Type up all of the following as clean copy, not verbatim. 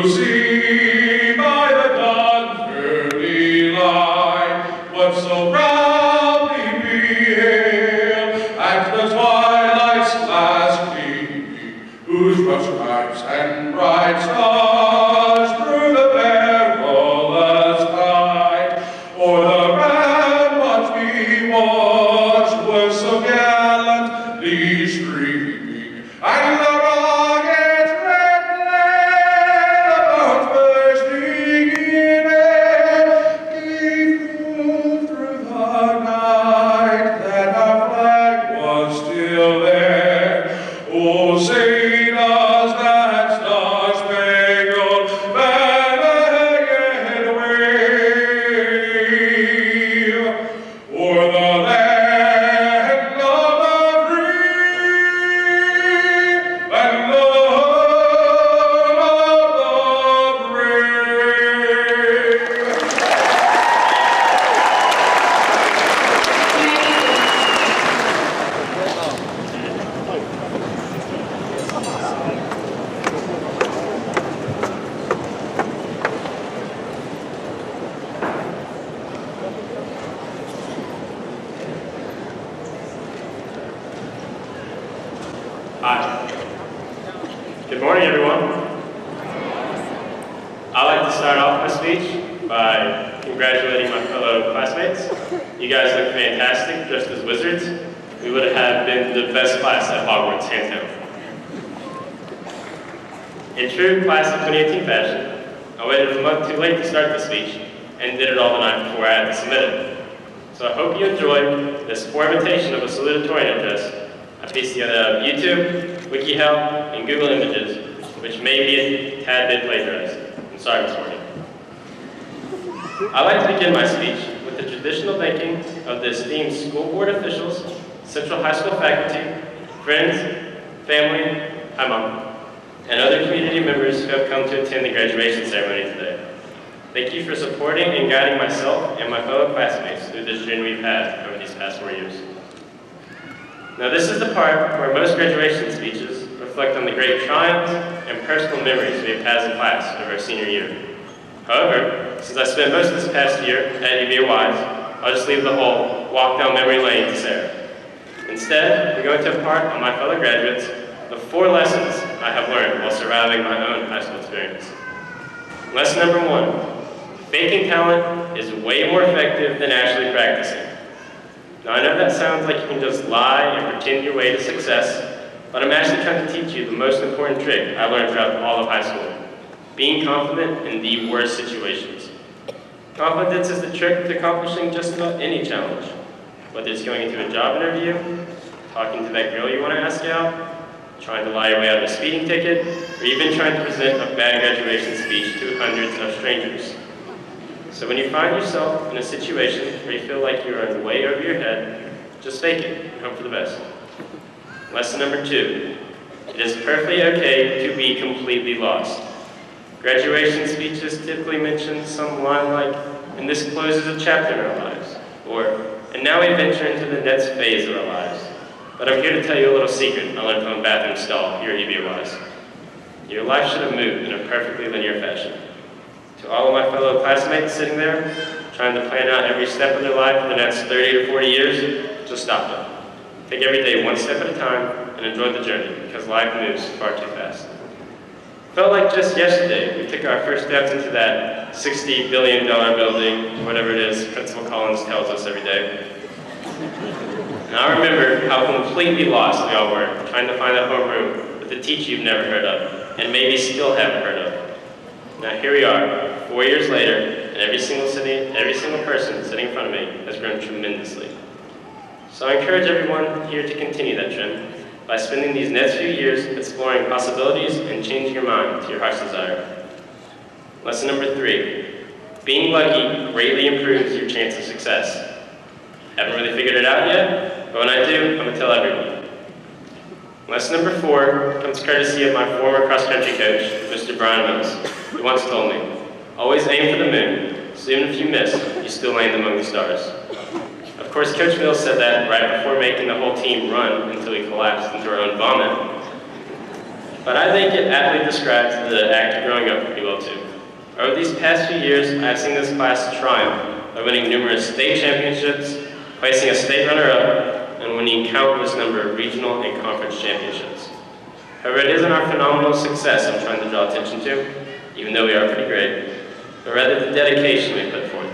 to see by the dawn's early light what so proudly we hail at the twilight's last gleaming, whose rough stripes and bright stars through the perilous night o'er the ramparts we watched were so gallantly streaming, and the rocket's red glare about bursting in air gave proof through the night that our flag was still there. Oh, say does that star-spangled banner yet wave o'er the land of the free and the home of the brave? Hi. Good morning, everyone. I'd like to start off my speech by congratulating my fellow classmates. You guys look fantastic, dressed as wizards. We would have been the best class at Hogwarts, hands down. In true class of 2018 fashion, I waited a month too late to start the speech and did it all the night before I had to submit it. So I hope you enjoyed this poor imitation of a salutatorian address. I pieced together YouTube, WikiHelp, and Google Images, which may be a tad bit plagiarized. I'm sorry, Ms. Morgan. I'd like to begin my speech with the traditional thanking of the esteemed school board officials, Central High School faculty, friends, family, hi Mom, and other community members who have come to attend the graduation ceremony today. Thank you for supporting and guiding myself and my fellow classmates through this journey we've had over these past 4 years. Now this is the part where most graduation speeches reflect on the great triumphs and personal memories we have had as a class over our senior year. However, since I spent most of this past year at UVA-Wise, I'll just leave the whole walk down memory lane to Sarah. Instead, we're going to impart on my fellow graduates the 4 lessons I have learned while surviving my own high school experience. Lesson number 1, faking talent is way more effective than actually practicing. Now I know that sounds like you can just lie and pretend your way to success, but I'm actually trying to teach you the most important trick I learned throughout all of high school: being confident in the worst situations. Confidence is the trick to accomplishing just about any challenge, whether it's going into a job interview, talking to that girl you want to ask out, trying to lie your way out of a speeding ticket, or even trying to present a bad graduation speech to hundreds of strangers. So when you find yourself in a situation where you feel like you are way over your head, just fake it and hope for the best. Lesson number 2, it is perfectly okay to be completely lost. Graduation speeches typically mention some line like, and this closes a chapter in our lives, or, and now we venture into the next phase of our lives. But I'm here to tell you a little secret I learned from a bathroom stall here at UVA-Wise. Your life should have moved in a perfectly linear fashion. To all of my fellow classmates sitting there, trying to plan out every step of their life for the next 30 to 40 years, just stop it. Take every day one step at a time and enjoy the journey, because life moves far too fast. Felt like just yesterday we took our first steps into that $60 billion building, whatever it is Principal Collins tells us every day. And I remember how completely lost we all were, trying to find that homeroom with a teacher you've never heard of, and maybe still haven't heard of. Now here we are, 4 years later, and every single person sitting in front of me has grown tremendously. So I encourage everyone here to continue that trend by spending these next few years exploring possibilities and changing your mind to your heart's desire. Lesson number 3, being lucky greatly improves your chance of success. Haven't really figured it out yet, but when I do, I'm gonna tell everyone. Lesson number 4 comes courtesy of my former cross-country coach, Mr. Brian Mills, who once told me, always aim for the moon, so even if you miss, you still land among the stars. Of course, Coach Mills said that right before making the whole team run until we collapsed into our own vomit. But I think it aptly describes the act of growing up pretty well well too. Over these past few years, I have seen this class triumph by winning numerous state championships, placing a state runner-up, and winning countless number of regional and conference championships. However, it isn't our phenomenal success I'm trying to draw attention to, even though we are pretty great, but rather the dedication we put forth.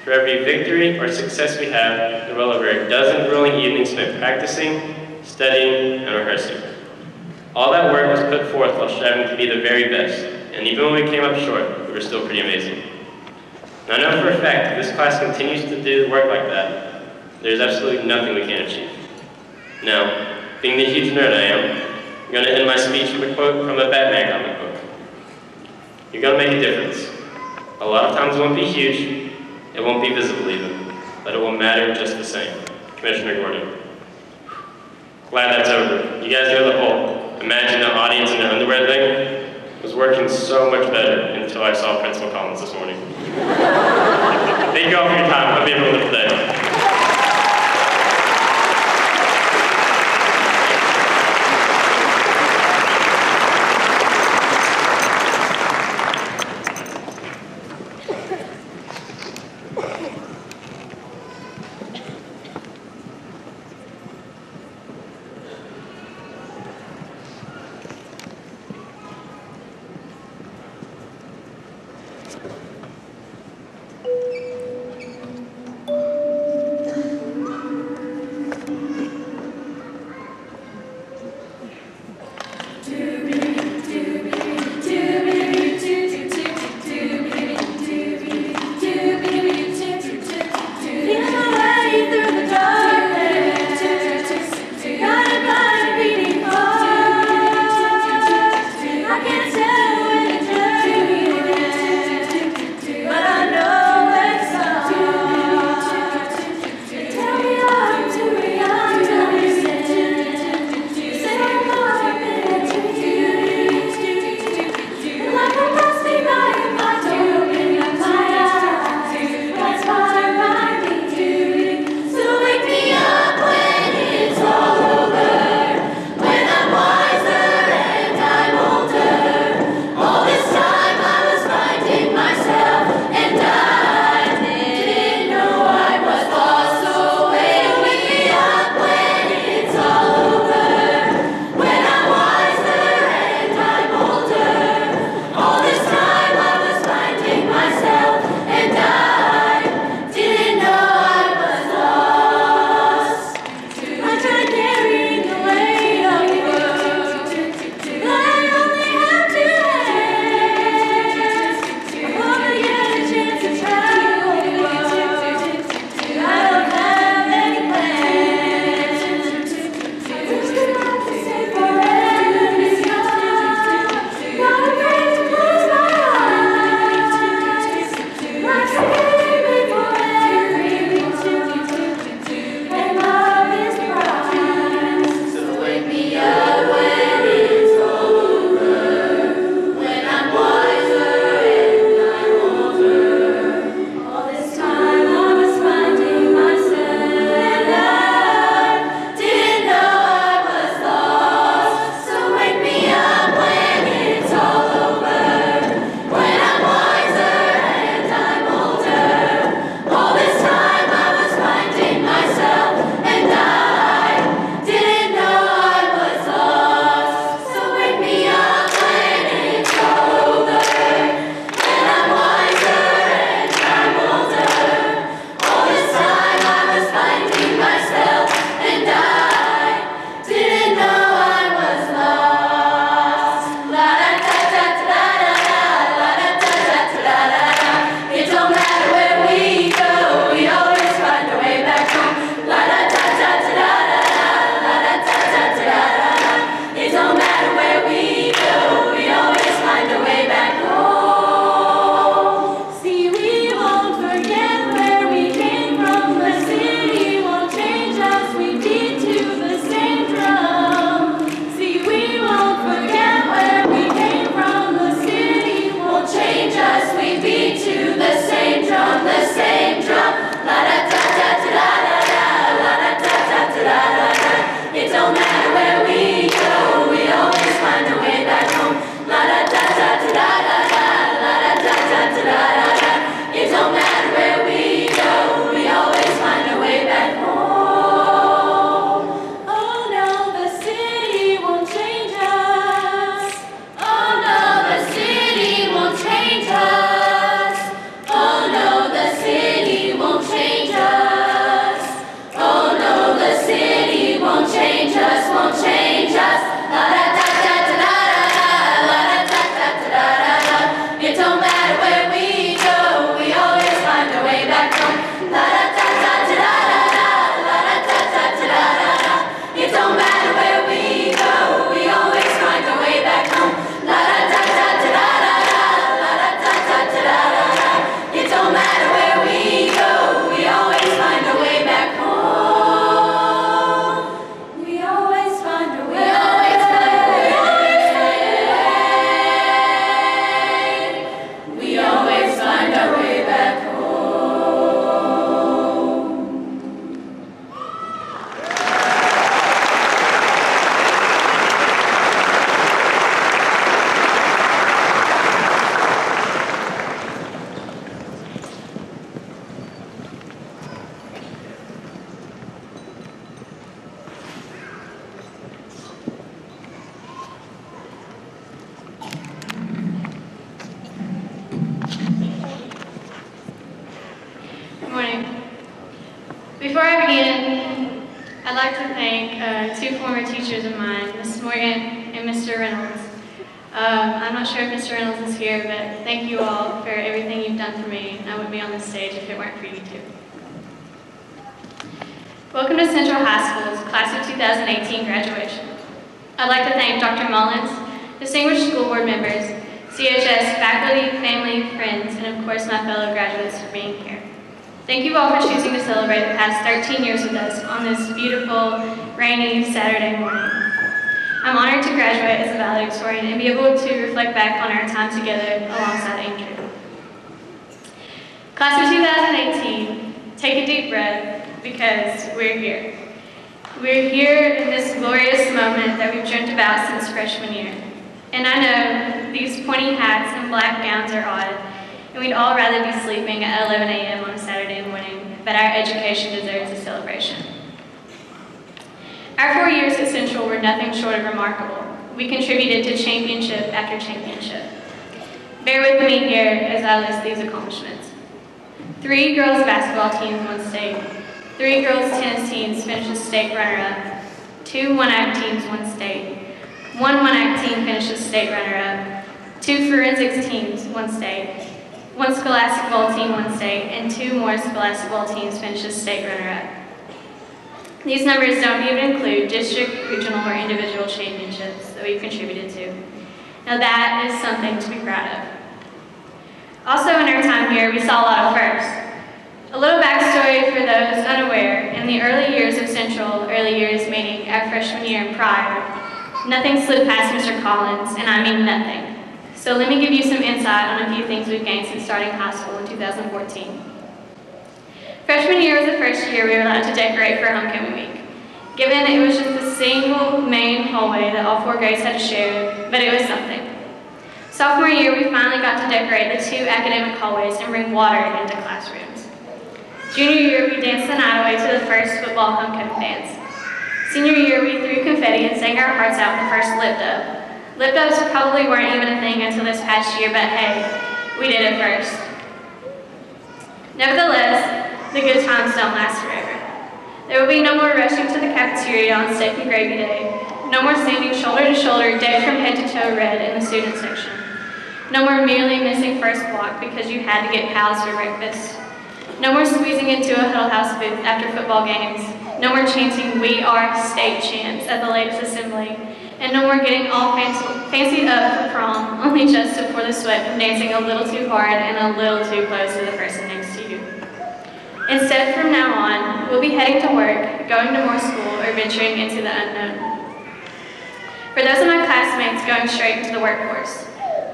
For every victory or success we have, there are well over a dozen grueling evenings spent practicing, studying, and rehearsing. All that work was put forth while striving to be the very best, and even when we came up short, we were still pretty amazing. And I know for a fact that this class continues to do work like that, there's absolutely nothing we can't achieve. Now, being the huge nerd I am, I'm going to end my speech with a quote from a Batman comic book. You're going to make a difference. A lot of times it won't be huge, it won't be visible even, but it will matter just the same. Commissioner Gordon. Glad that's over. You guys know the whole imagine the audience in their underwear thing? It was working so much better until I saw Principal Collins this morning. Thank you all for your time. Hope you have a wonderful day. Before I begin, I'd like to thank two former teachers of mine, Ms. Morgan and Mr. Reynolds. I'm not sure if Mr. Reynolds is here, but thank you all for everything you've done for me. I wouldn't be on this stage if it weren't for you two. Welcome to Central High School's Class of 2018 graduation. I'd like to thank Dr. Mullins, distinguished school board members, CHS faculty, family, friends, and of course my fellow graduates for being here. Thank you all for choosing to celebrate the past 13 years with us on this beautiful, rainy Saturday morning. I'm honored to graduate as a valedictorian and be able to reflect back on our time together alongside Andrew. Class of 2018, take a deep breath because we're here. We're here in this glorious moment that we've dreamt about since freshman year. And I know these pointy hats and black gowns are odd, and we'd all rather be sleeping at 11 a.m. on a Saturday morning, but our education deserves a celebration. Our 4 years at Central were nothing short of remarkable. We contributed to championship after championship. Bear with me here as I list these accomplishments. 3 girls basketball teams won state. 3 girls tennis teams finished as state runner-up. 2 one-act teams won state. 1 one-act team finished as state runner-up. 2 forensics teams won state. 1 scholastic bowl team won state, and 2 more scholastic bowl teams finished as state runner-up. These numbers don't even include district, regional, or individual championships that we've contributed to. Now that is something to be proud of. Also in our time here, we saw a lot of firsts. A little backstory for those unaware, in the early years of Central, early years meaning our freshman year and prior, nothing slid past Mr. Collins, and I mean nothing. So let me give you some insight on a few things we've gained since starting high school in 2014. Freshman year was the first year we were allowed to decorate for homecoming week. Given it was just a single main hallway that all 4 grades had to share, but it was something. Sophomore year, we finally got to decorate the 2 academic hallways and bring water into classrooms. Junior year, we danced the night away to the first football homecoming dance. Senior year, we threw confetti and sang our hearts out with the first lip dub. Lip dubs probably weren't even a thing until this past year, but hey, we did it first. Nevertheless, the good times don't last forever. There will be no more rushing to the cafeteria on steak and gravy day, no more standing shoulder to shoulder, decked from head to toe red in the student section, no more merely missing first block because you had to get pals for breakfast, no more squeezing into a Huddle House booth after football games, no more chanting "We are state champs" at the latest assembly, and no more getting all fancied up for prom, only just to pour the sweat from dancing a little too hard and a little too close to the person next to you. Instead, from now on, we'll be heading to work, going to more school, or venturing into the unknown. For those of my classmates going straight into the workforce,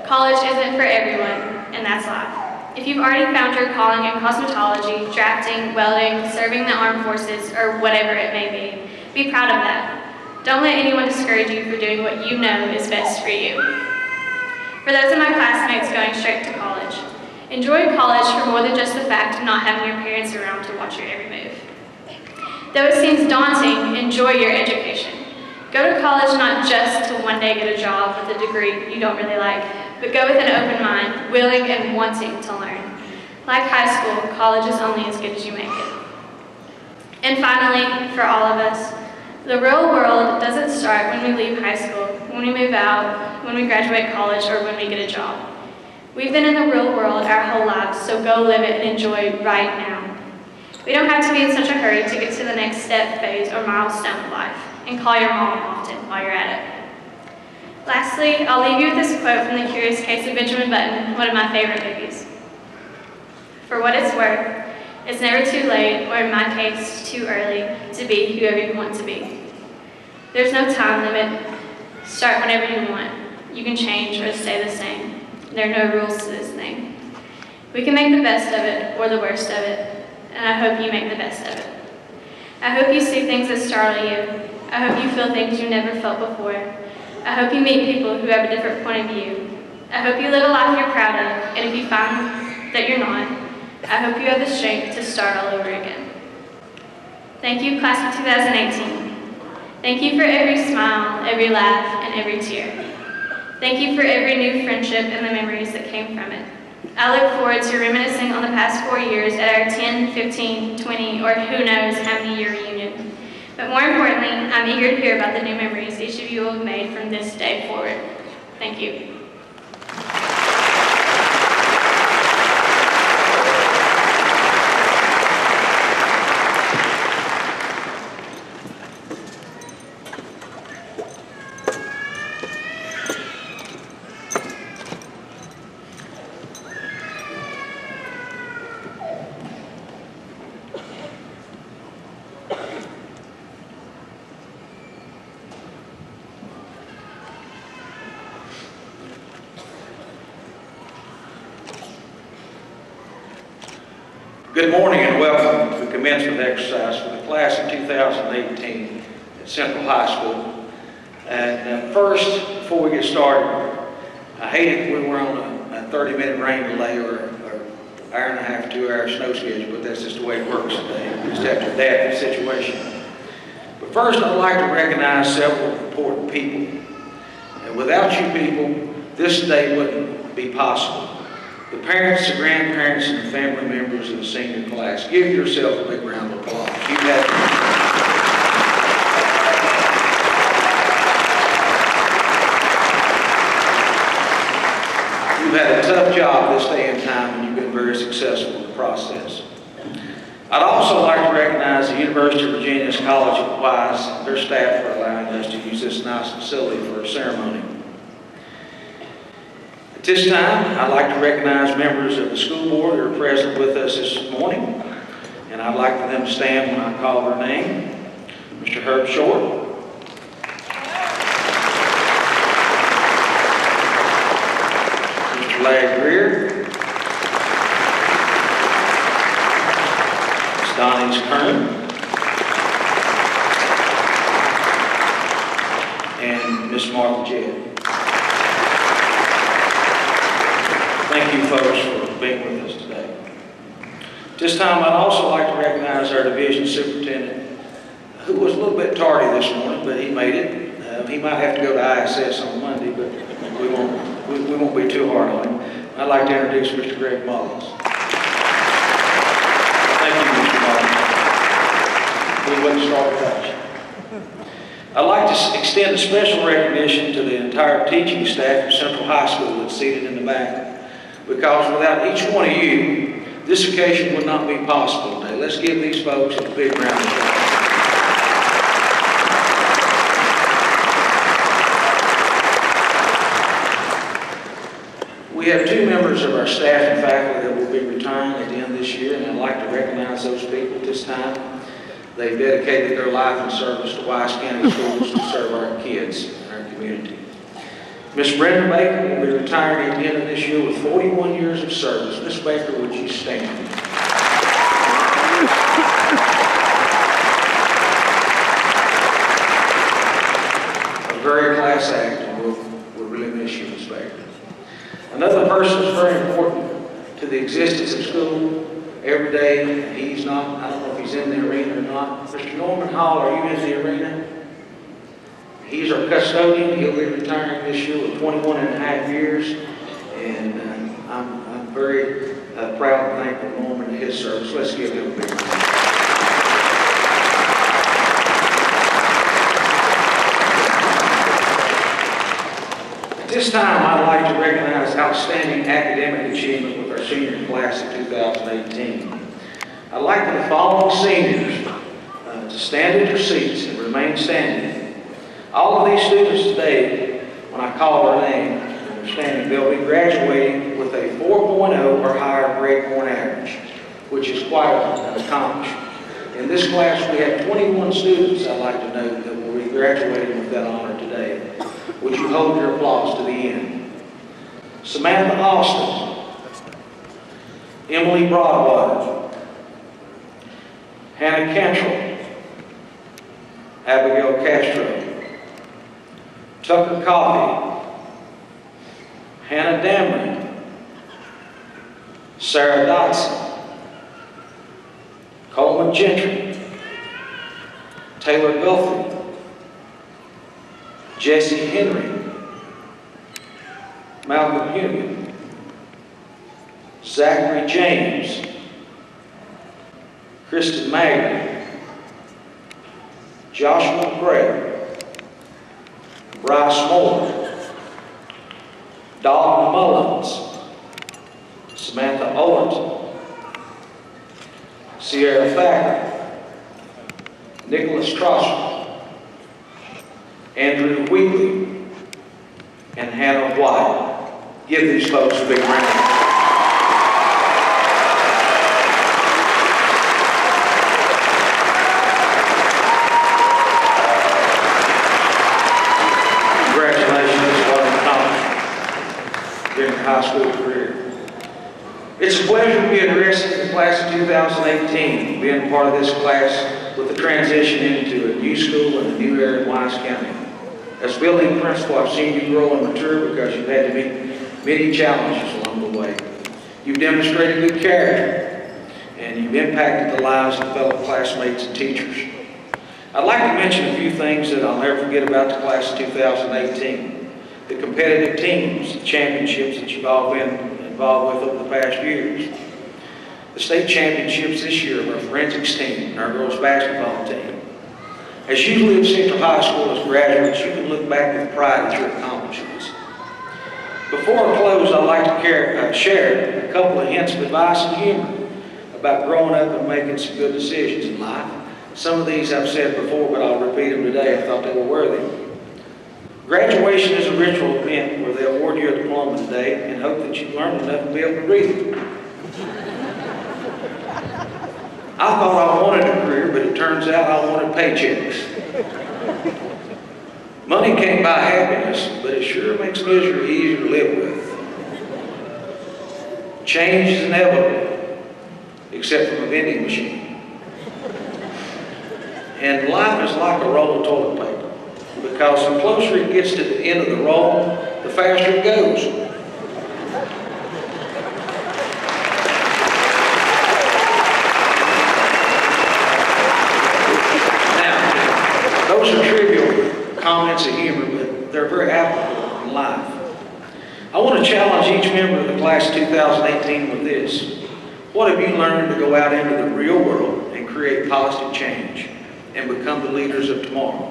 college isn't for everyone, and that's life. If you've already found your calling in cosmetology, drafting, welding, serving the armed forces, or whatever it may be proud of that. Don't let anyone discourage you for doing what you know is best for you. For those of my classmates going straight to college, enjoy college for more than just the fact of not having your parents around to watch your every move. Though it seems daunting, enjoy your education. Go to college not just to one day get a job with a degree you don't really like, but go with an open mind, willing and wanting to learn. Like high school, college is only as good as you make it. And finally, for all of us, the real world doesn't start when we leave high school, when we move out, when we graduate college, or when we get a job. We've been in the real world our whole lives, so go live it and enjoy right now. We don't have to be in such a hurry to get to the next step, phase, or milestone of life, and call your mom often while you're at it. Lastly, I'll leave you with this quote from The Curious Case of Benjamin Button, one of my favorite movies. For what it's worth, it's never too late, or in my case, too early, to be whoever you want to be. There's no time limit. Start whenever you want. You can change or stay the same. There are no rules to this thing. We can make the best of it, or the worst of it, and I hope you make the best of it. I hope you see things that startle you. I hope you feel things you never felt before. I hope you meet people who have a different point of view. I hope you live a life you're proud of, and if you find that you're not, I hope you have the strength to start all over again. Thank you, class of 2018. Thank you for every smile, every laugh, and every tear. Thank you for every new friendship and the memories that came from it. I look forward to reminiscing on the past 4 years at our 10, 15, 20, or who knows how many year reunion. But more importantly, I'm eager to hear about the new memories each of you will have made from this day forward. Thank you. Good morning and welcome to the commencement exercise for the class of 2018 at Central High School. And first, before we get started, I hate it when we're on a 30-minute rain delay or hour and a half, 2 hour snow schedule, but that's just the way it works today. We just have to adapt to the situation. But first, I'd like to recognize several important people. And without you people, this day wouldn't be possible. The parents, the grandparents, and the family members of the senior class, give yourself a big round of applause. You've had a tough job this day and time, and you've been very successful in the process. I'd also like to recognize the University of Virginia's College of Wise and their staff for allowing us to use this nice facility for a ceremony. At this time, I'd like to recognize members of the school board who are present with us this morning, and I'd like for them to stand when I call their name. Mr. Herb Short, Mr. Larry Greer, Ms. Donnie Kern, and Ms. Martha Jedd. Thank you, folks, for being with us today. At this time, I'd also like to recognize our division superintendent, who was a little bit tardy this morning, but he made it. He might have to go to ISS on Monday, but we won't be too hard on him. I'd like to introduce Mr. Greg Mullins. Thank you, Mr. Mullins. We wouldn't start without you. I'd like to extend a special recognition to the entire teaching staff of Central High School that's seated in the back, because without each one of you, this occasion would not be possible today. Let's give these folks a big round of applause. We have 2 members of our staff and faculty that will be retiring at the end of this year, and I'd like to recognize those people at this time. They've dedicated their life and service to Wise County Schools to serve our kids and our community. Ms. Brenda Baker will be retiring at the end of this year with 41 years of service. Ms. Baker, would you stand? A very class act, and we'll really miss you, Ms. Baker. Another person is very important to the existence of school every day. He's not, I don't know if he's in the arena or not. Mr. Norman Hall, are you in the arena? He's our custodian. He'll be retiring this year with 21 and a half years. And I'm very proud and thankful to Norman and his service. Let's give him a big round. At this time, I'd like to recognize outstanding academic achievement with our senior class of 2018. I'd like for the following seniors to stand at their seats and remain standing. All of these students today, when I call their name and they're standing, they'll be graduating with a 4.0 or higher grade point average, which is quite an accomplishment. In this class, we have 21 students, I'd like to note, that will be graduating with that honor today. Would you hold your applause to the end? Samantha Austin, Emily Broadwater, Hannah Cantrell, Abigail Castro, Tucker Coffey, Hannah Damley, Sarah Dotson, Coleman Gentry, Taylor Guilford, Jesse Henry, Malcolm Human, Zachary James, Kristen Magner, Joshua Gray, Bryce Moore, Dalton Mullins, Samantha Owens, Sierra Thacker, Nicholas Trosser, Andrew Wheatley, and Hannah White. Give these folks a big round. During your high school career. It's a pleasure to be addressing the class of 2018, being part of this class with the transition into a new school in a new area in Wise County. As building principal, I've seen you grow and mature because you've had to meet many challenges along the way. You've demonstrated good character, and you've impacted the lives of fellow classmates and teachers. I'd like to mention a few things that I'll never forget about the class of 2018. The competitive teams, the championships that you've all been involved with over the past years. The state championships this year of our forensics team and our girls basketball team. As you leave Central High School as graduates, you can look back with pride at your accomplishments. Before I close, I'd like to share a couple of hints of advice and humor about growing up and making some good decisions in life. Some of these I've said before, but I'll repeat them today. I thought they were worthy. Graduation is a ritual event where they award you a diploma today and hope that you've learned enough to be able to read it. I thought I wanted a career, but it turns out I wanted paychecks. Money can't buy happiness, but it sure makes misery easier to live with. Change is inevitable, except from a vending machine. And life is like a roll of toilet paper. Because the closer it gets to the end of the roll, the faster it goes. Now, those are trivial comments of humor, but they're very applicable in life. I want to challenge each member of the class of 2018 with this. What have you learned to go out into the real world and create positive change and become the leaders of tomorrow?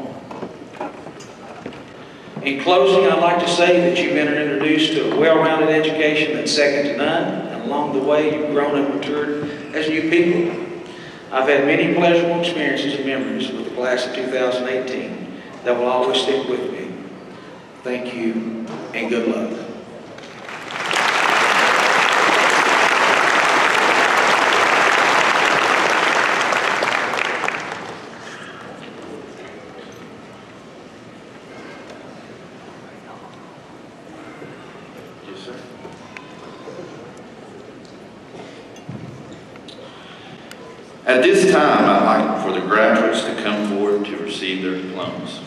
In closing, I'd like to say that you've been introduced to a well-rounded education that's second to none, and along the way you've grown and matured as new people. I've had many pleasurable experiences and memories with the class of 2018 that will always stick with me. Thank you, and good luck. At this time, I'd like for the graduates to come forward to receive their diplomas.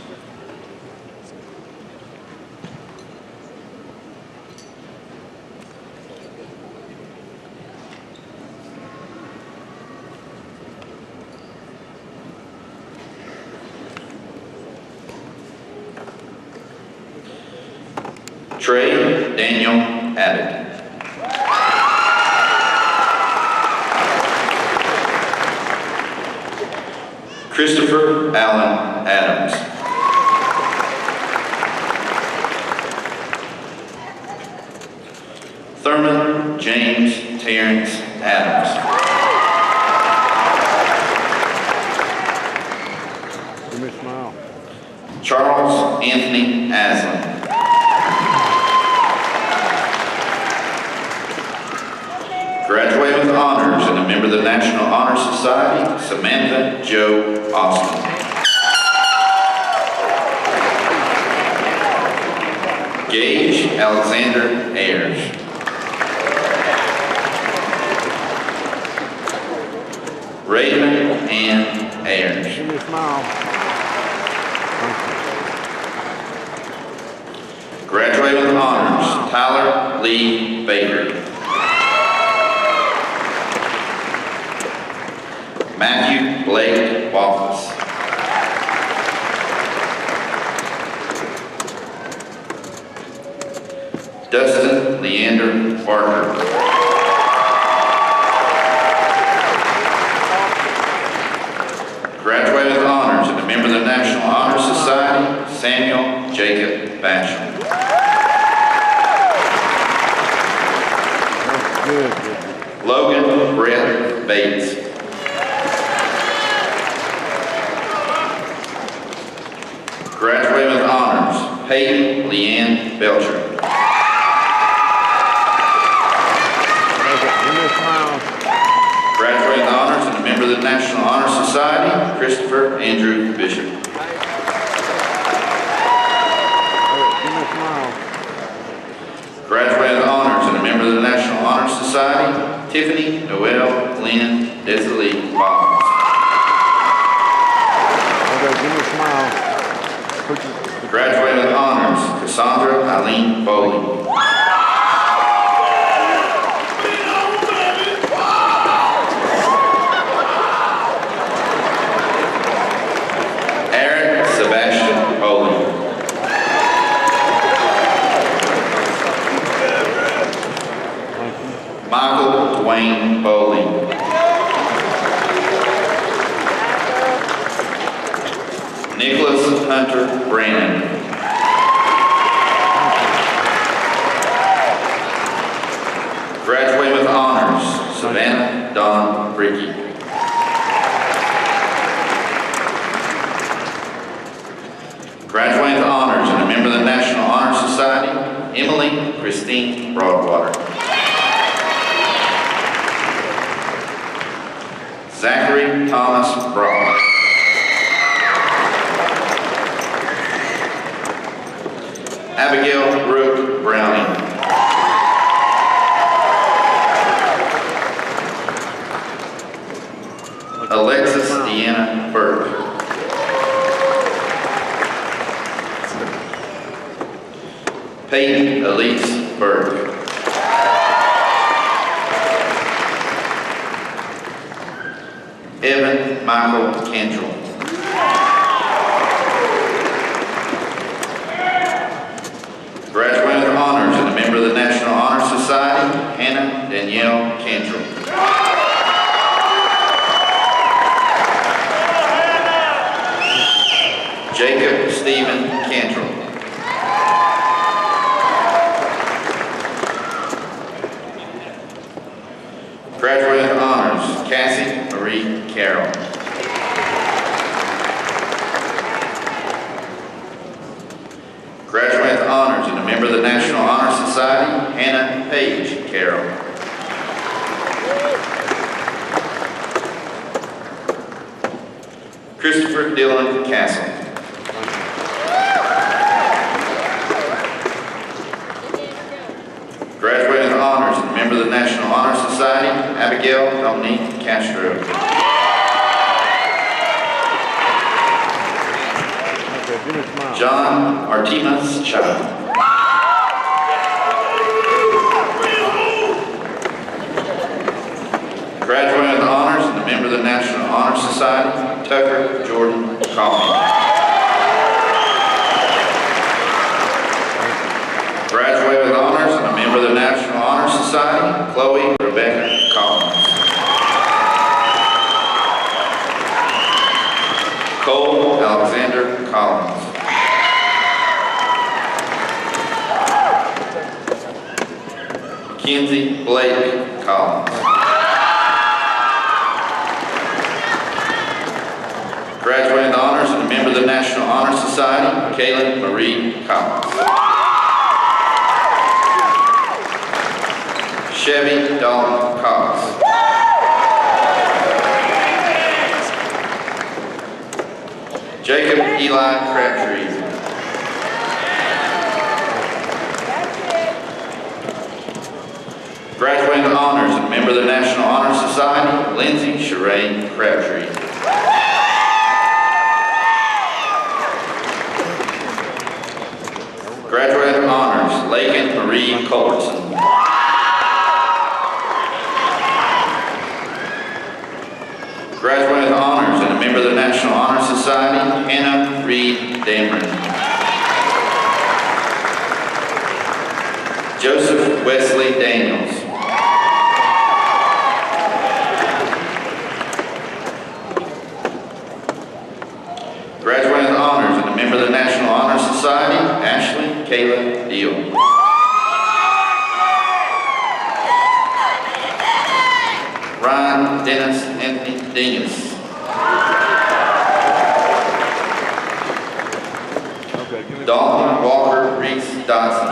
Trey Daniel Abbott. Christopher Allen Adams. Thurman James Terrence Adams. Give me a smile. Charles Anthony Aslan. Graduated with honors and a member of the National Honor Society, Samantha Jo Austin. Gage Alexander Ayers. Raven Ann Ayers. Give me a smile. Graduated with honors, Tyler Lee Baker. Matthew Blake Waffles. Dustin Leander Barker. Good, good. Logan Brett Bates. Graduating with honors, Peyton Leanne Belcher. Give me a smile. Graduating with honors and a member of the National Honor Society, Christopher Andrew Bishop. Give me a smile. Graduating with honors and a member of the National Honor Society, Tiffany Noel Lynn Desalie Bonds. Okay, give me a smile. Graduating with honors, Cassandra Eileen Bowling. Aaron Sebastian Bowling. Michael Dwayne Bowling. Nicholas Hunter Brannon. Graduating with honors, Savannah Dawn Bricky. Graduating with honors and a member of the National Honor Society, Emily Christine Broadwater. Zachary Thomas Broad. Abigail Brooke Browning. Alexis Deanna Burke. Peyton Elise Burke. Evan Michael Cantrell. Graduating with honors and a member of the National Honor Society, Hannah Danielle Cantrell. Jacob Stephen Cantrell. Graduating with honors, Cassie Marie Carroll. Graduating with honors and a member of the National Honor Society, Hannah Page Carroll. Christopher Dillon Castle. Graduating with honors and a member of the National Honor Society, Abigail Dominique Castro. Okay, give me a smile. John Artemas Child. Graduating with honors and a member of the National Honor Society, Tucker Jordan Collins. Graduating with honors and a member of the National Honor Society, Chloe Rebecca Collins. Cole Alexander Collins. Mackenzie Blake Collins. Graduating with honors and a member of the National Honor Society, Kaylin Marie Collins. Chevy Dalton Cox. Jacob Eli Crabtree. Graduating with honors and a member of the National Honor Society, Lindsay Shireen Crabtree. Graduating with honors, Lakin Marie Culbertson. Graduating with honors and a member of the National Honor Society, Hannah Reed Dameron. Joseph Wesley Daniels. Graduating with honors and a member of the National Honor Society, Ashley Kayla Deal. Brian Dennis Anthony Dingus. Okay, give me Dalton Walker Reese Dodson.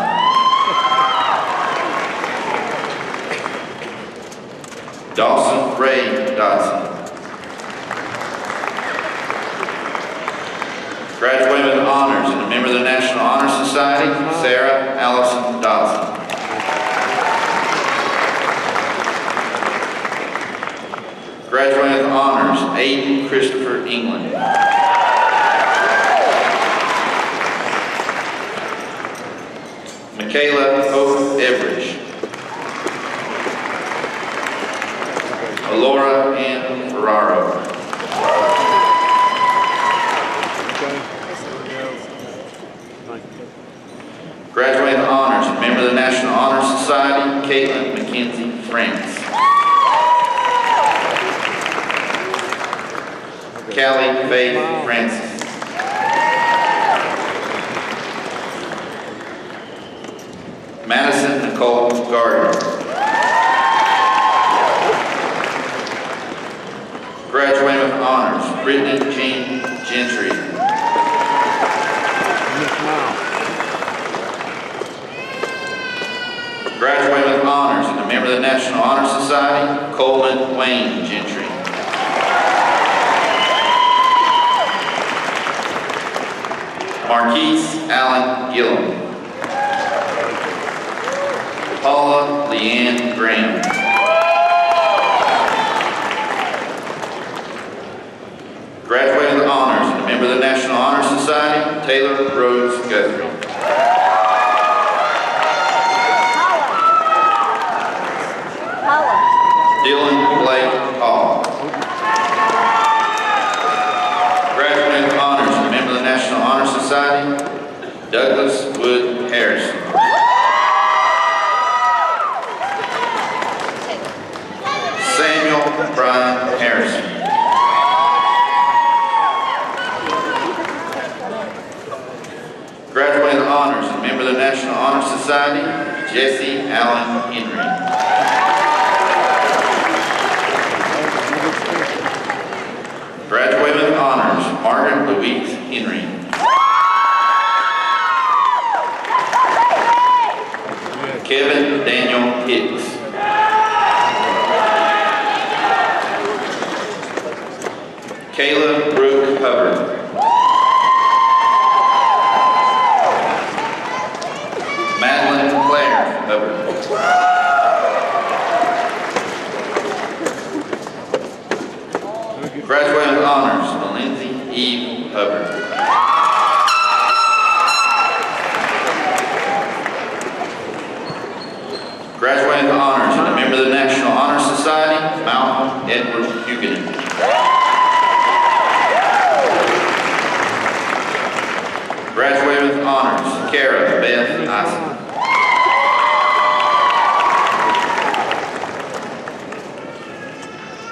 Dawson Ray Dodson. Graduating with honors and a member of the National Honor Society, Sarah Allison Dodson. Graduating with honors, Aiden Christopher England. Michaela Hope Everidge. Alora Ann Ferraro. Graduating with honors, a member of the National Honor Society, Caitlin McKenzie France. Callie Faith Francis. Madison Nicole Gardner. Graduating with honors, Brittany Jean Gentry. Graduating with honors and a member of the National Honor Society, Coleman Wayne Gentry. Marquise Allen Gillum. Paula Leanne Graham. Graduating with honors and a member of the National Honor Society, Taylor Rose Guthrie. Dylan Blake Hall. Graduating with honors and a member of the National Honor Society, Douglas Wood Harrison. Samuel Brian Harrison. Graduating with honors and a member of the National Honor Society, Jesse Allen Henry. Graduating with honors, Margaret Louise Henry. Kevin Daniel Hicks. Kayla Brooke Hubbard. Madeline Claire Hubbard. Graduating with honors, Lindsay Eve Hubbard. Graduating with honors and a member of the National Honor Society, Malcolm Edward Buchanan. Graduating with honors, Kara Beth Eisen.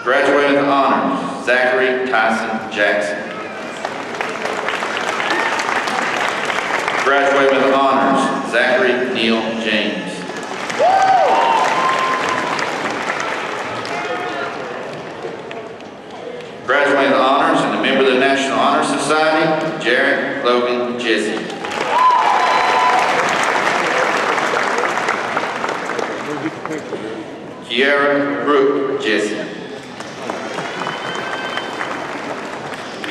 Graduating with honors, Zachary Tyson Jackson. Graduating with honors, Zachary Neil James. Graduating with honors and a member of the National Honor Society, Jarrett Logan Jesse. Kiara Brooke Jesse.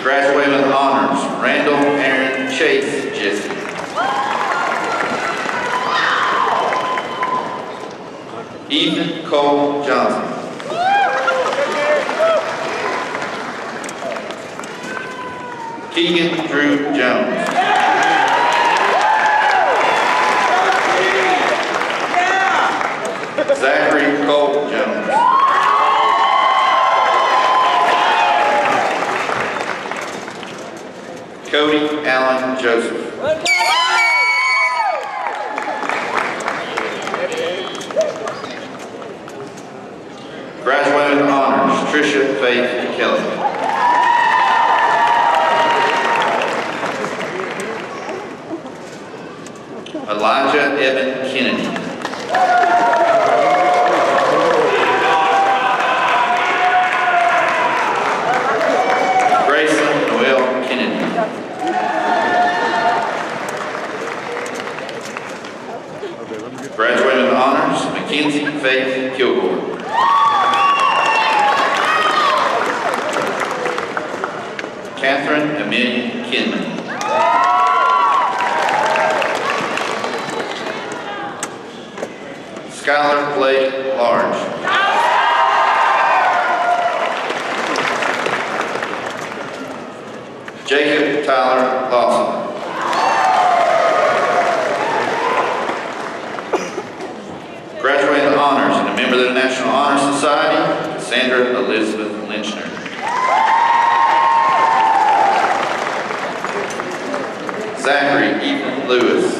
Graduating with honors, Randall Aaron Chase Jesse. Ethan Cole Johnson. Keegan Drew Jones. Zachary Cole Jones. Cody Allen Joseph. Graduating with honors, Tricia Faith Kelly. Elijah Evan Kennedy. at-large. Jacob Tyler Lawson. Graduating with honors and a member of the National Honor Society, Cassandra Elizabeth Lynchner. Zachary Ethan Lewis.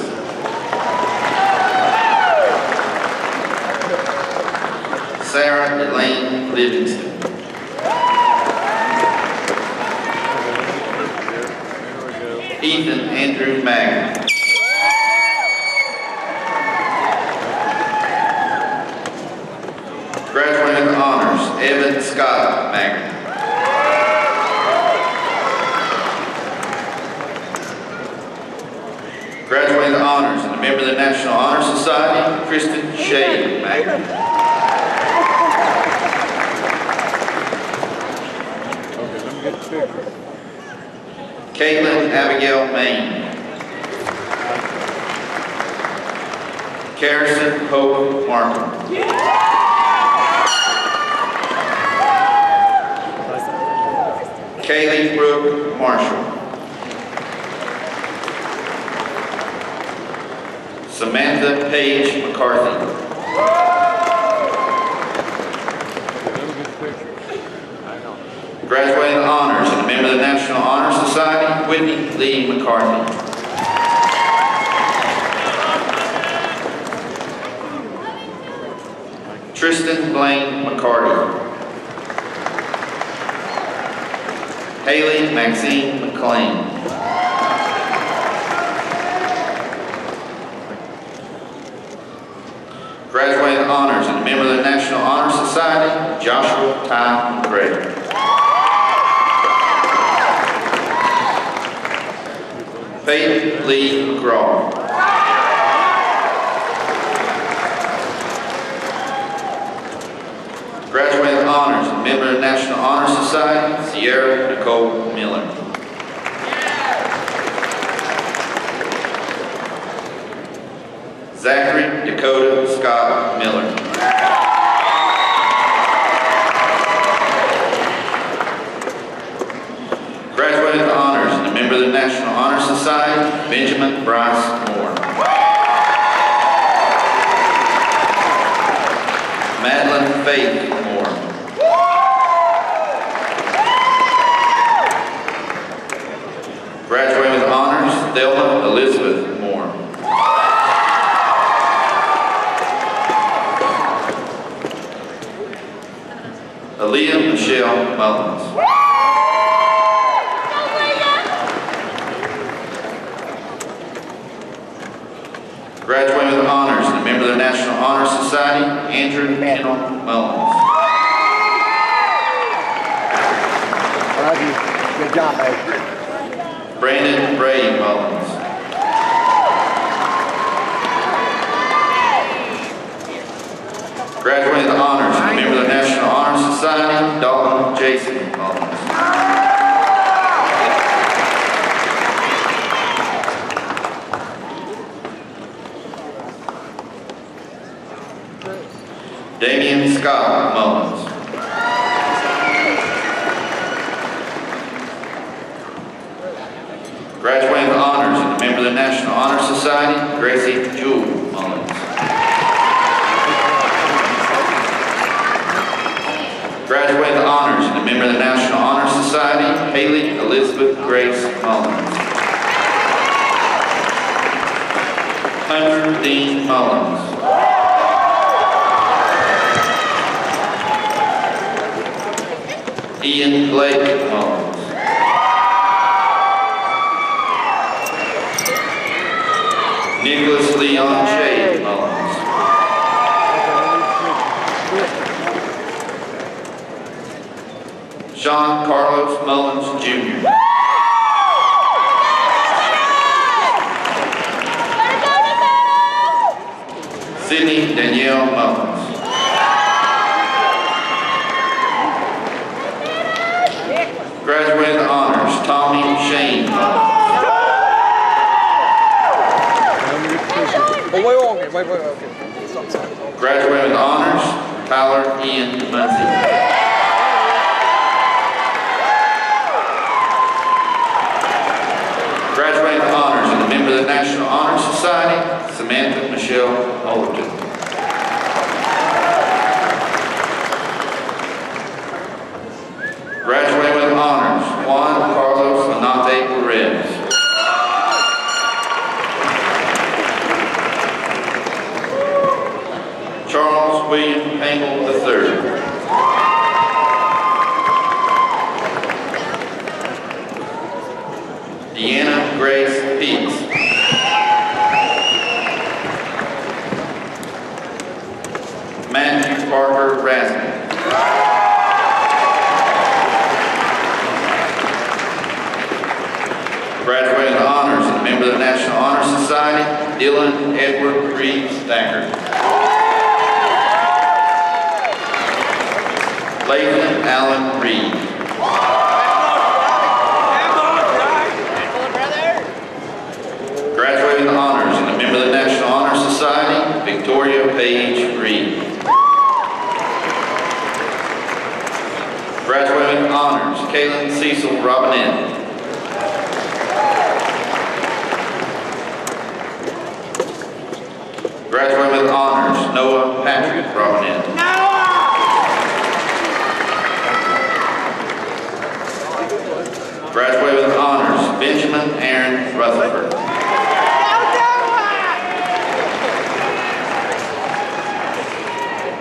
Sarah Elaine Livingston. Ethan Andrew Magner. Graduating with honors, Evan Scott Magner. Graduating with honors and a member of the National Honor Society, Kristen Shade Magner. Okay, let me get the picture. Caitlin Abigail Main. Carson Hope Markham. Kaylee Brooke Marshall. Samantha Paige McCarthy. Let me get the picture. I know. Graduating with honors and a member of the National Honor Society, Whitney Lee McCarthy. Tristan Blaine McCarty. Haley Maxine McLean. Graduating with honors and a member of the National Honor Society, Joshua Ty McGregor. Faith Lee McGraw. Graduating with honors and member of the National Honor Society, Sierra Nicole Miller. Zachary Dakota Scott Miller. Graduating with honors and a member of the National Honor Society, Benjamin Bryce Moore. Madeline Faith Moore. Graduating with honors, Thelma Elizabeth Moore. Aaliyah Michelle Mullins. Graduating with honors and a member of the National Honor Society, Andrew Kennel Mullins. Love you. Good job, baby. Brandon Ray Mullins. Graduating with honors and a member of the National Honor Society, Dalton Jason Mullins. Damian Scott Mullins. Graduating with honors and a member of the National Honor Society, Gracie Jewel Mullins. Graduating with honors and a member of the National Honor Society, Haley Elizabeth Grace Mullins. Hunter Dean Mullins. Ian Blake Mullins. Nicholas Leon Shea Mullins. Sean Carlos Mullins Jr. Sydney Danielle Mullins. Graduating with honors, Tommy Shane Mullins. Let me get the picture. Oh, wait, okay. Stop. Graduating with honors, Tyler Ian Muncie. Graduating with honors and a member of the National Honor Society, Samantha Michelle Overton. Graduating with honors, Juan Carlos Anate Perez. Charles William Pangel III. Deanna Grace Peets. Matthew Parker Rasmussen. Graduating with honors and a member of the National Honor Society, Dylan Edward Reeves Thacker. Layton Allen Reed. Graduating with honors and a member of the National Honor Society, Victoria Page Reed. Graduating with honors, Kaylin Cecil Robinette. Graduating with honors, Noah Patrick Robinette. Graduated with honors, Benjamin Aaron Rutherford.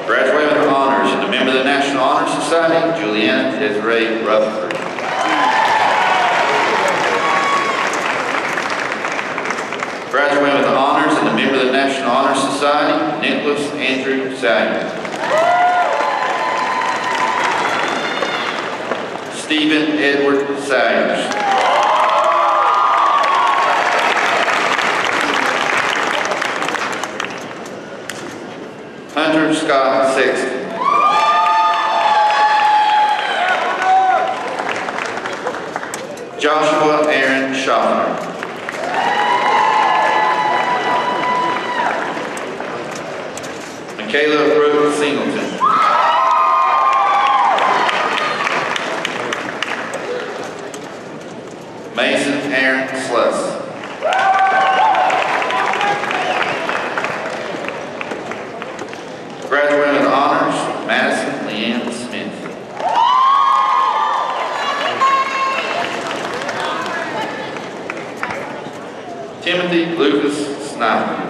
Graduated with honors and a member of the National Honor Society, Juliana Desiree Rutherford. Graduated with honors and a member of the National Honor Society, Nicholas Andrew Salyer. Stephen Edward Sayers. Hunter Scott Sexton. Joshua Aaron Schaffner. Michaela Brooke Singleton. Mason Aaron Sluss. Graduating with honors, Madison Leanne Smith. Timothy Lucas Snyder.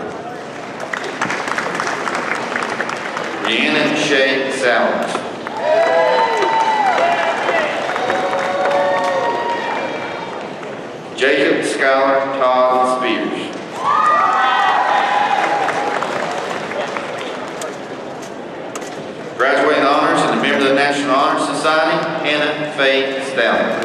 Rhiannon Shay Sowers. Jacob Schuyler Todd Spears. Graduating honors and a member of the National Honor Society, Hannah Faye Stallion.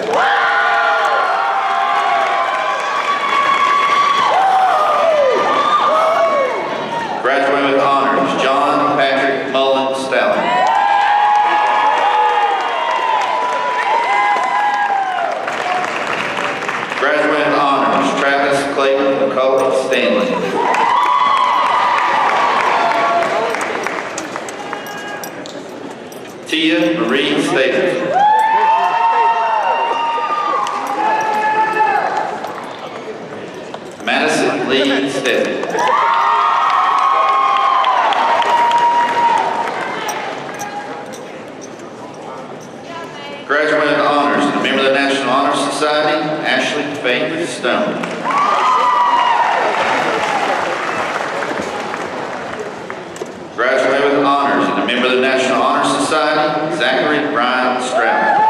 Graduating with honors, John Patrick Mullen Stallion. Graduating with honors, Travis Clayton McCullough Stanley. Tia Marie Stapleton. Madison Lee Steffen. Graduating with honors and a member of the National Honor Society, Ashley Faith Stone. Graduating with honors and a member of the National Honor Society, Zachary Brian Stroud.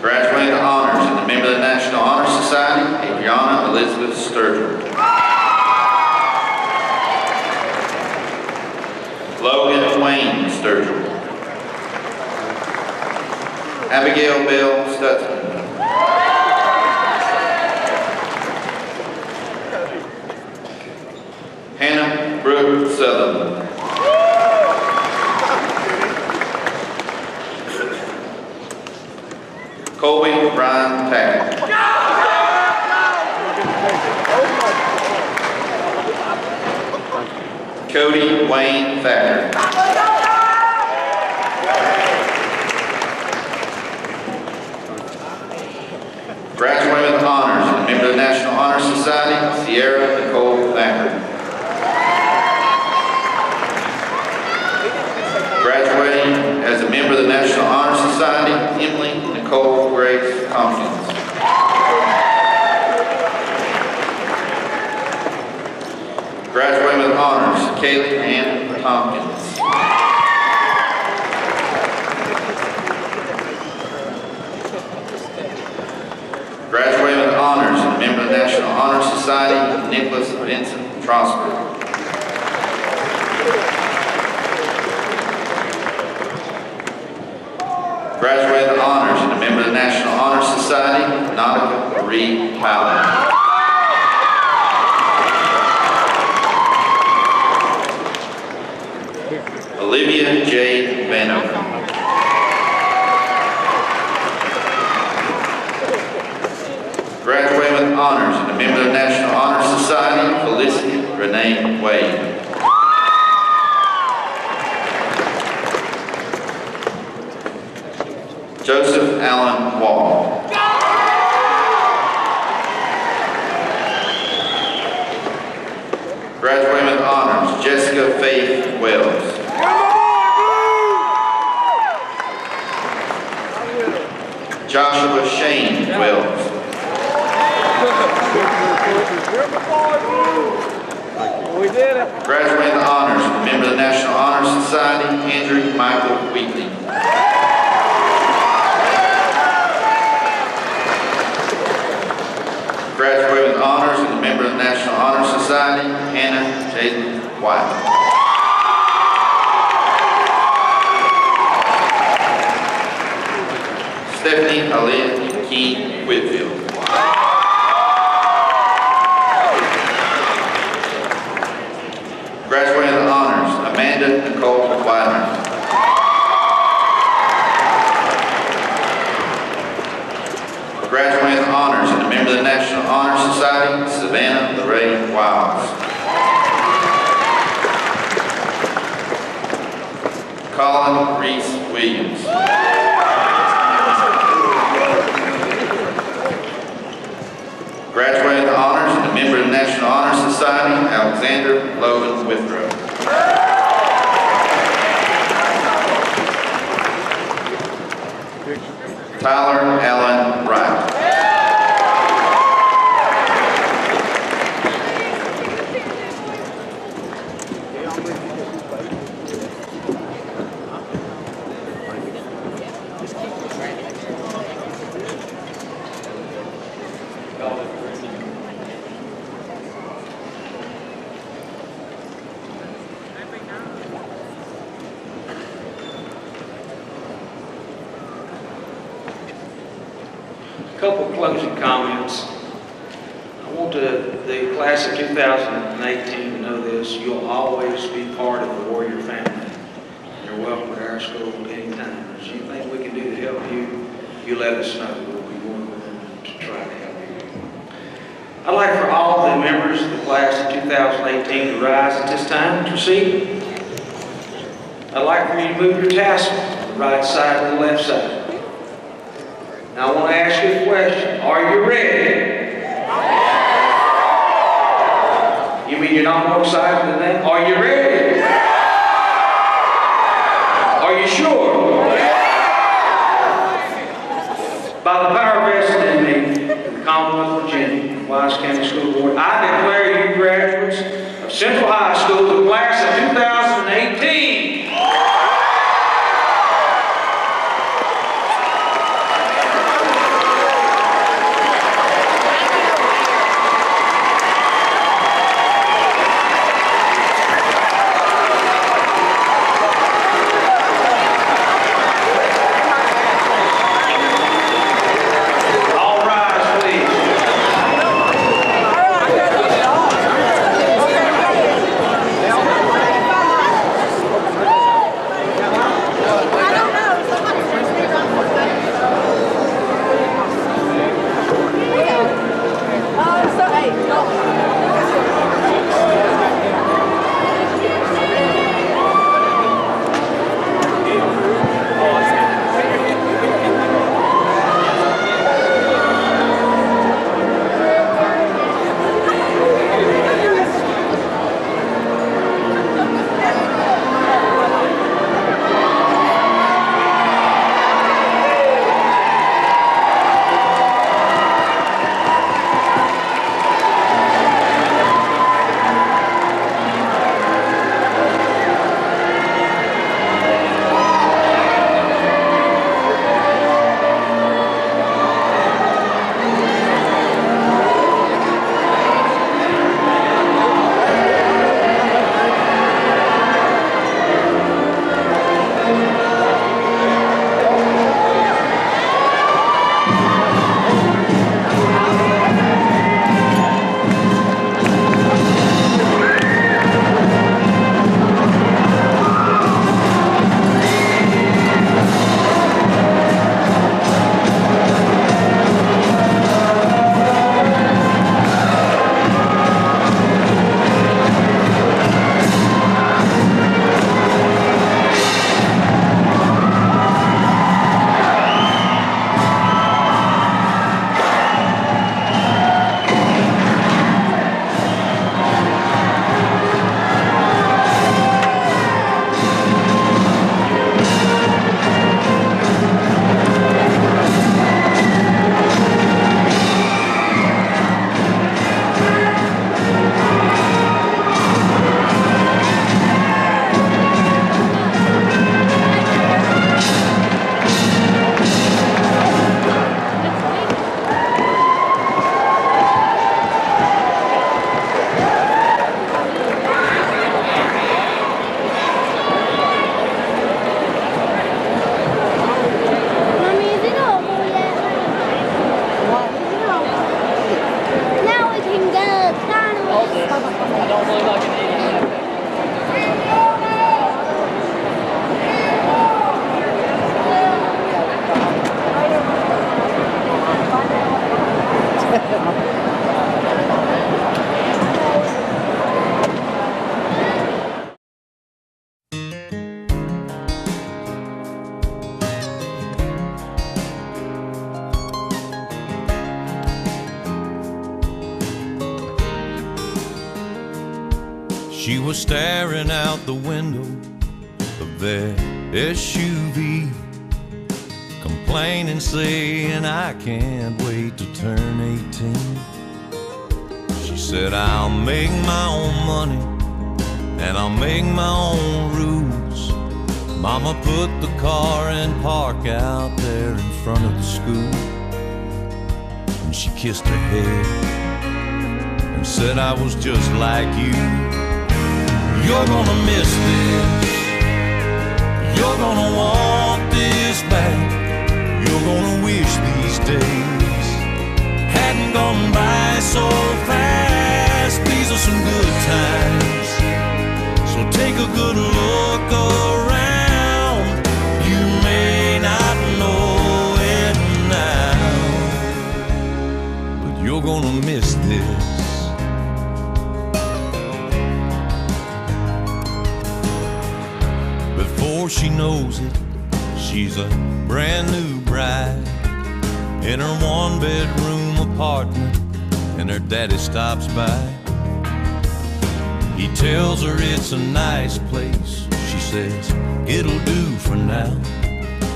Graduating with honors and a member of the National Honor Society, Adriana Elizabeth Sturgill. Logan Wayne Sturgill. Abigail Bell Stutzman. Hannah Brooke Sutherland. Colby Brian Tackett. Cody Wayne Thacker. Graduating with honors and a member of the National Honor Society, Sierra Nicole Thacker. Graduating as a member of the National Honor Society, Emily Nicole Grace Tompkins. Graduating with honors, Kaylee Ann Tompkins. Graduating with honors and a member of the National Honor Society, Nicholas Vincent Trosper. Graduating with honors and a member of the National Honor Society, Nautica Marie Powell. Olivia J. Vanover. Graduating with honors and a member of the National Honor Society, Felicity Renee Wade. Joseph Allen Wall. Graduating with honors, Jessica Faith Wells. Joshua Shane Wells. We did it. Graduating with honors, a member of the National Honor Society, Andrew Michael Wheatley. Graduating with honors and a member of the National Honor Society, Hannah Jayden White. Stephanie Aliyah Key Whitfield. Graduating with honors, Amanda Nicole Weiler. Graduating with honors and a member of the National Honor Society, Savannah Lorraine Wiles. Colin Reese Williams. Graduating with honors and a member of the National Honor Society, Alexander Logan Withrow. Tyler Allen Wright. Couple closing comments. I want the class of 2018 to know this. You'll always be part of the Warrior family. You're welcome at our school anytime. If there's anything we can do to help you, you let us know. We'll be more than willing to try to help you. I'd like for all the members of the class of 2018 to rise at this time to receive. I'd like for you to move your tassel from the right side to the left side. Now I want to ask you a question. Are you ready? You mean you're not more excited than that? Are you ready? Are you sure? By the power vested in me, the Commonwealth of Virginia, Wise County School Board, I declare you graduates of Central High School, the class of 2018. was staring out the window of their SUV, complaining, saying, I can't wait to turn 18. She said, I'll make my own money and I'll make my own rules. Mama put the car in park out there in front of the school, and she kissed her head and said, I was just like you. You're gonna miss this, you're gonna want this back, you're gonna wish these days hadn't gone by so fast. These are some good times, so take a good look around. You may not know it now, but you're gonna miss this. Before she knows it, she's a brand new bride in her one-bedroom apartment, and her daddy stops by. He tells her it's a nice place. She says, it'll do for now.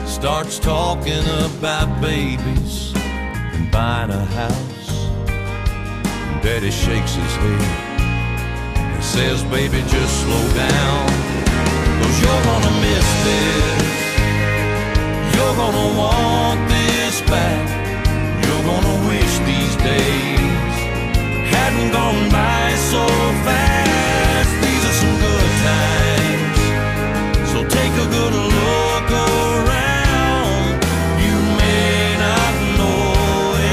Starts talking about babies and buying a house. And Daddy shakes his head and says, baby, just slow down, 'cause you're gonna miss this, you're gonna want this back, you're gonna wish these days hadn't gone by so fast. These are some good times, so take a good look around. You may not know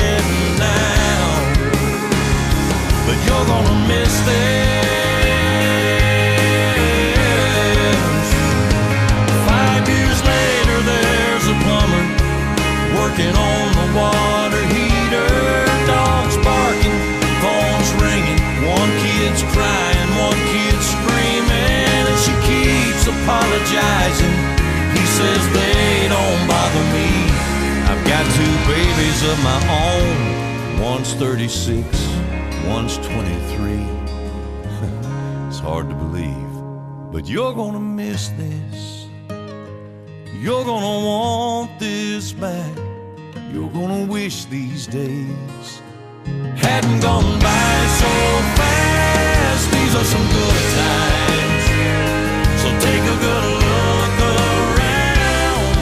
it now, but you're gonna miss this. 5 years later, there's a plumber working on the water heater. Dogs barking, phones ringing, one kid's crying, one kid's screaming, and she keeps apologizing. He says, they don't bother me, I've got 2 babies of my own. One's 36, one's 23. It's hard to believe, but you're gonna miss this. You're gonna want this back, you're gonna wish these days hadn't gone by so fast. These are some good times, so take a good look around.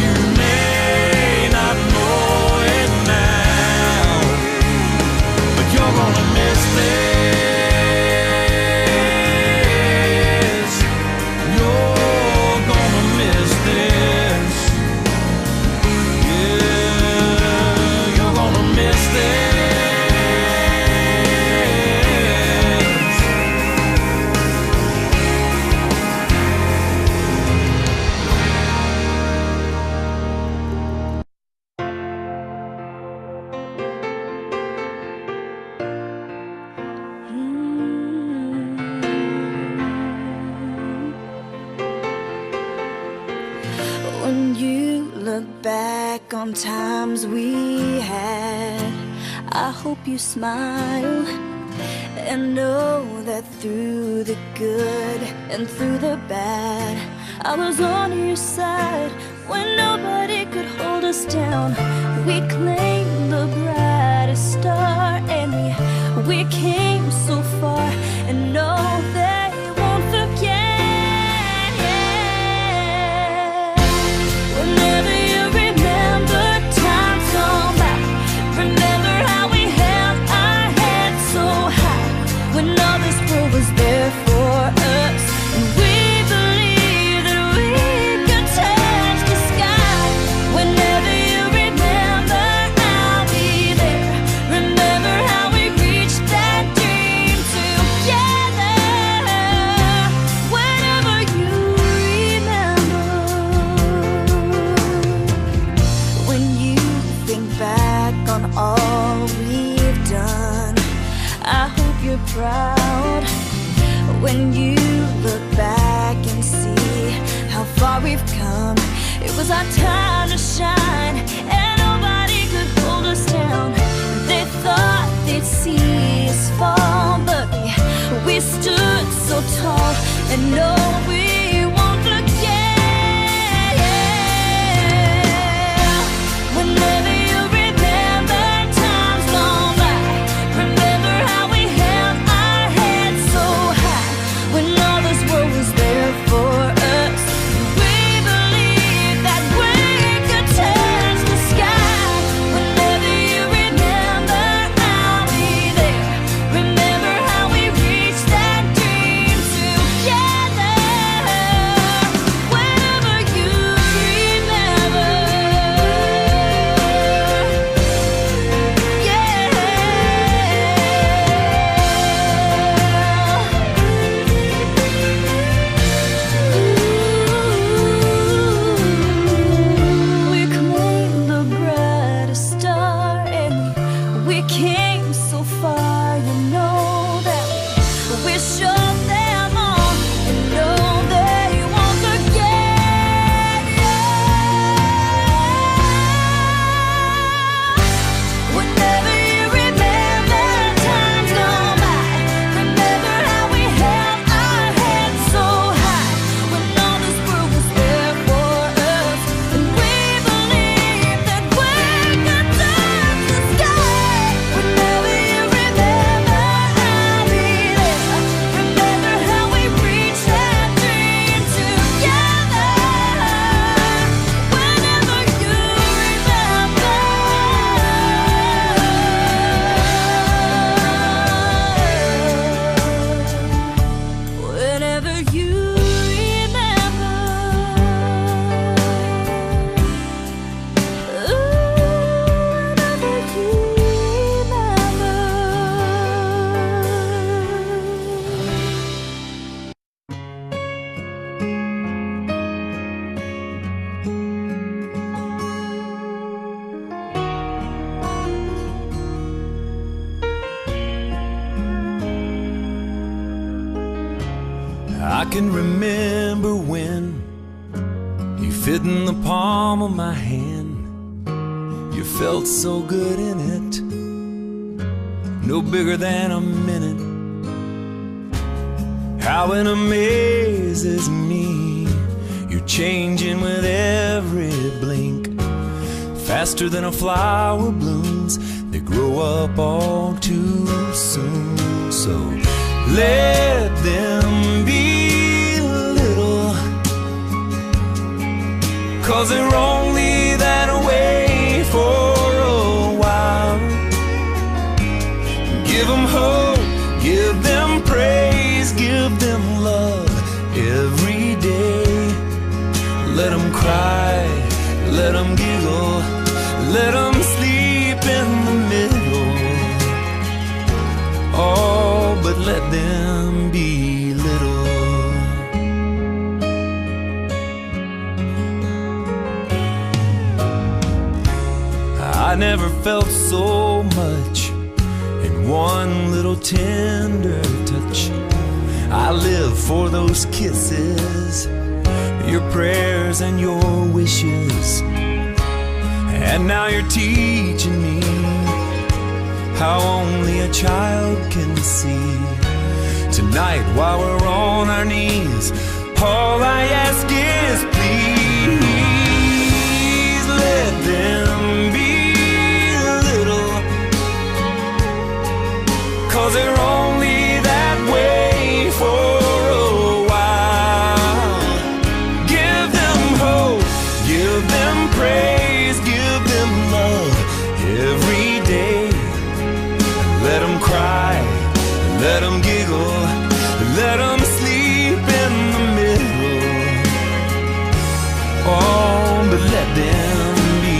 You may not know it now, but you're gonna miss this. You're gonna miss this. Yeah, you're gonna miss this. When you look back on times we had, I hope you smile and know that through the good and through the bad, I was on your side when nobody could hold us down. We claimed the brightest star, and we came so far, and no, they won't forget. Whenever you remember times gone by, remember how we held our heads so high when all this world was there for us, and we believed that we could touch the sky. Whenever you remember, I'll be there. Remember how we reached that dream together. Whenever you remember, when you think back on all we've done, I hope you're proud. When you look back and see how far we've come, it was our time to shine, and nobody could hold us down. They thought they'd see us fall, but we stood so so tall, and no, we won't forget. Whenever you remember times gone by, remember how we held our heads so high when all this world was there for us. We believed that we could touch the sky. Whenever you remember, I'll be there. Remember how we reached that dream together. Whenever you remember, we claimed the brightest star, and we came so far. You know that we showed them all, and no, they won't forget. Whenever you remember times gone by, remember how we held our heads so high when all this world was there for us, and we believed that we could touch the sky. Whenever you remember, I'll be there. Remember how we reached that dream together. Whenever you remember. Whenever you remember, whenever you remember. I can remember when you fit in the palm of my hand. You felt so good in it, no bigger than a minute. How it amazes me, you're changing with every blink, faster than a flower blooms. They grow up all too soon. So let them be little, 'cause they're only that way for a while. Give them hope, give them praise, give them love every day. Let them cry, let them giggle, let them sleep in the middle. Oh, but let them be little. I never felt so much in one little tender touch. I live for those kisses, your prayers and your wishes. And now you're teaching me how only a child can see. Tonight while we're on our knees, all I ask is please let them be little, 'cause they're only that way for a while. Give them hope, give them praise, give them love every day. Let them cry, let them giggle, let them sleep in the middle. Oh, but let them be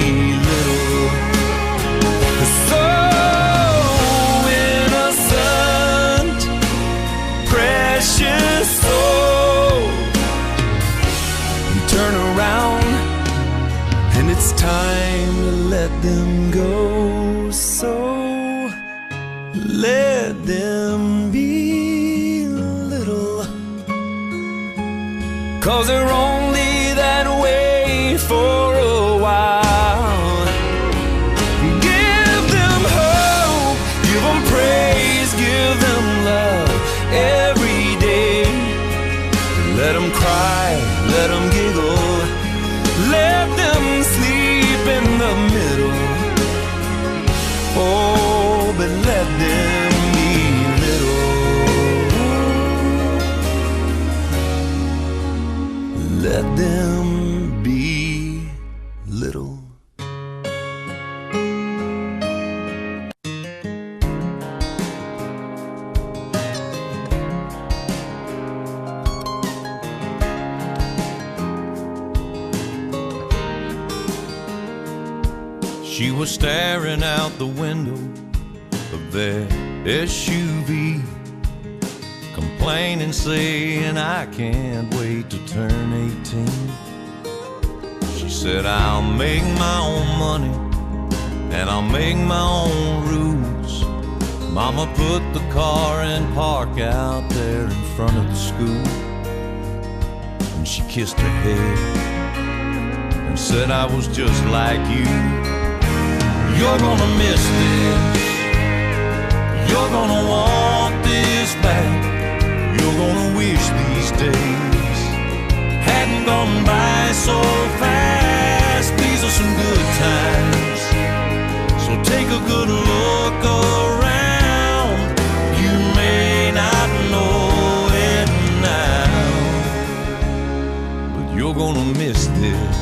little. So innocent, precious soul. You turn around and it's time to let them go. So let them be little, 'cause they're only that way for a while. Give them hope, give them praise, give them love every day. them cry, let them giggle, let them sleep in the middle. Oh, but let them be little. Let them be little. She was staring out the window of their SUV, complaining, saying, I can't wait to turn 18. She said, I'll make my own money and I'll make my own rules. Mama put the car in park out there in front of the school, and she kissed her head and said, I was just like you. You're gonna miss this, you're gonna want this back, you're gonna wish these days hadn't gone by so fast. These are some good times, so take a good look around. You may not know it now, but you're gonna miss this.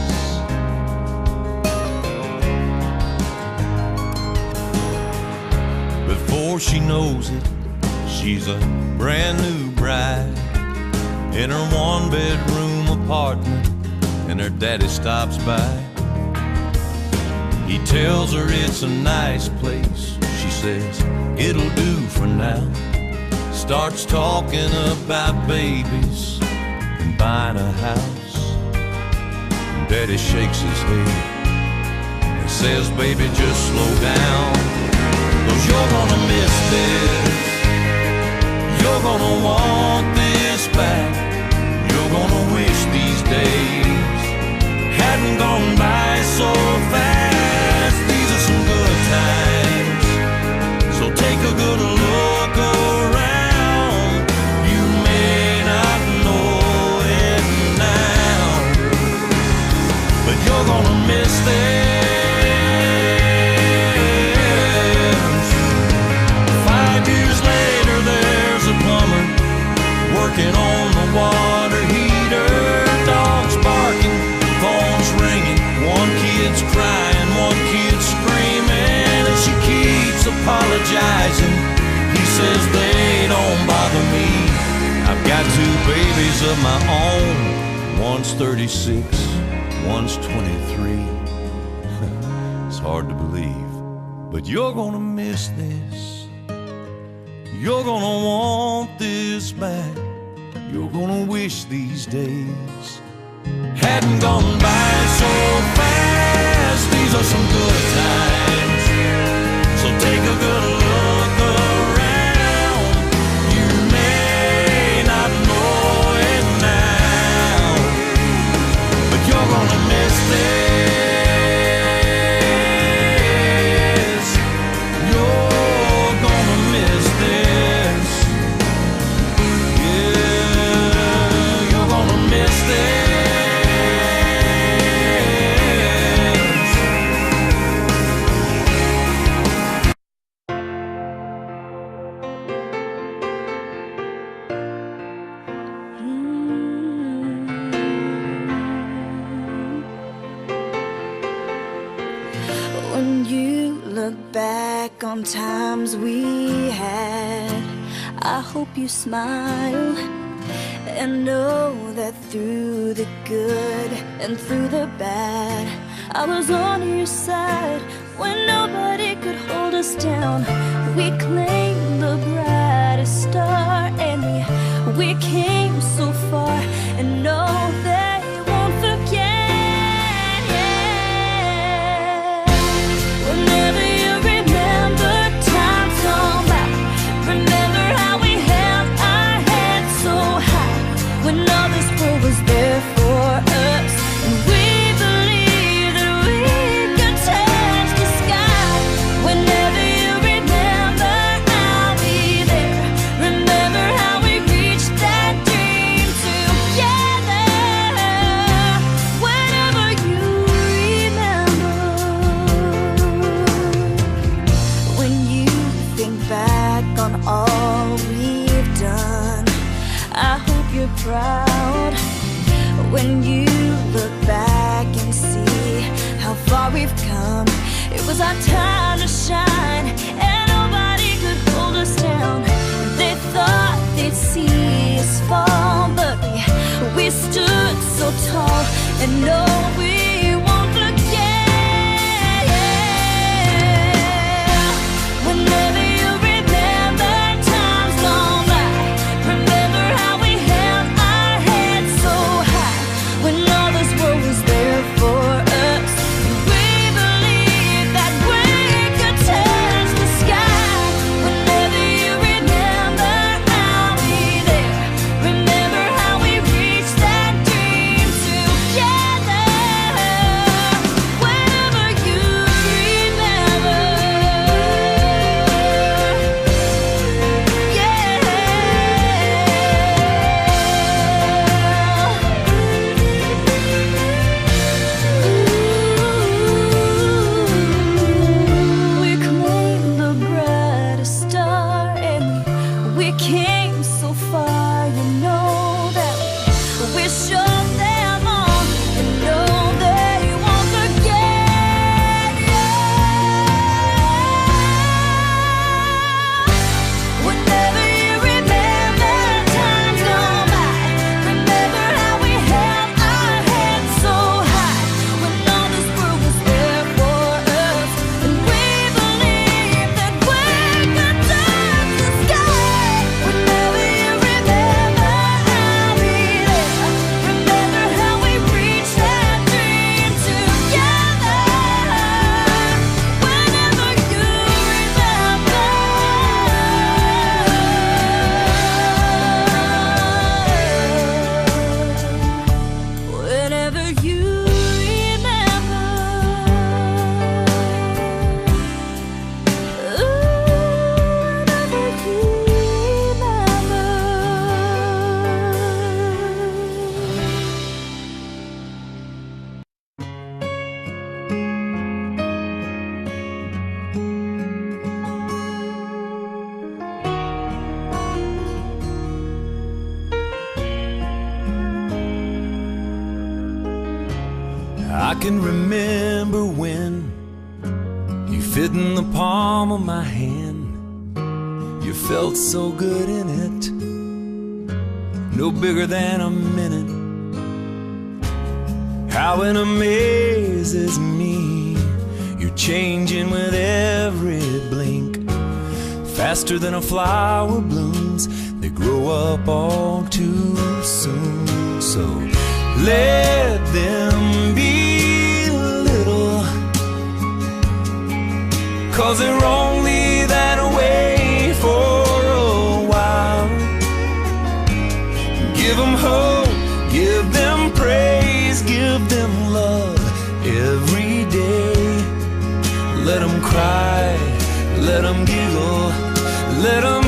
Before she knows it, she's a brand new bride in her one-bedroom apartment, and her daddy stops by. He tells her it's a nice place. She says, it'll do for now. Starts talking about babies and buying a house. And Daddy shakes his head and says, baby, just slow down, 'cause you're gonna miss this, you're gonna want this back, you're gonna wish these days hadn't gone by so fast. These are some good times, so take a good look around. You may not know it now, but you're gonna miss this. Working on the water heater, dogs barking, phones ringing, one kid's crying, one kid's screaming, and she keeps apologizing. He says they don't bother me, I've got two babies of my own, one's 36, one's 23. It's hard to believe, but you're gonna miss this, you're gonna want this back, you're gonna wish these days hadn't gone by so fast. These are some good times, so take a good look around. You may not know it now, but you're gonna miss this, you're gonna miss this. When you look back on times we had, I hope you smile and know that through the good and through the bad, I was on your side when nobody could hold us down. We claimed the brightest star, and we came so far, and no, they won't forget. Yeah. Whenever you remember times gone by, remember how we held our heads so high when all this world was there for us, and we believed that we could touch the sky. Whenever you remember, I'll be there. Remember how we reached that dream together. proud when you look back and see how far we've come. It was our time to shine, and nobody could hold us down. They thought they'd see us fall, but we stood so tall, and no, we won't forget. Whenever you remember times gone by, remember how we held our heads so high when all this world was there for us. We believed that we could touch the sky. Whenever you remember, I'll be there. Remember how we reached that dream together. Whenever you remember, we claimed the brightest star, and we came so far. You know that we showed them all, and no, they won't forget. Whenever you remember times gone by, remember how we held our heads so high when all this world was there for us, and we believed that we could touch the sky. Whenever you remember, I'll be there. Remember how we reached that dream together. Whenever you remember. Whenever you remember, whenever you remember. I can remember when you fit in the palm of my hand. You felt so good in it, no bigger than a minute. How it amazes me, you're changing with every blink. Faster than a flower blooms, they grow up all too soon. So let them be little, 'cause they're only that way for a while. Give them hope, give them praise, give them love every day. Let them cry, let them giggle, let them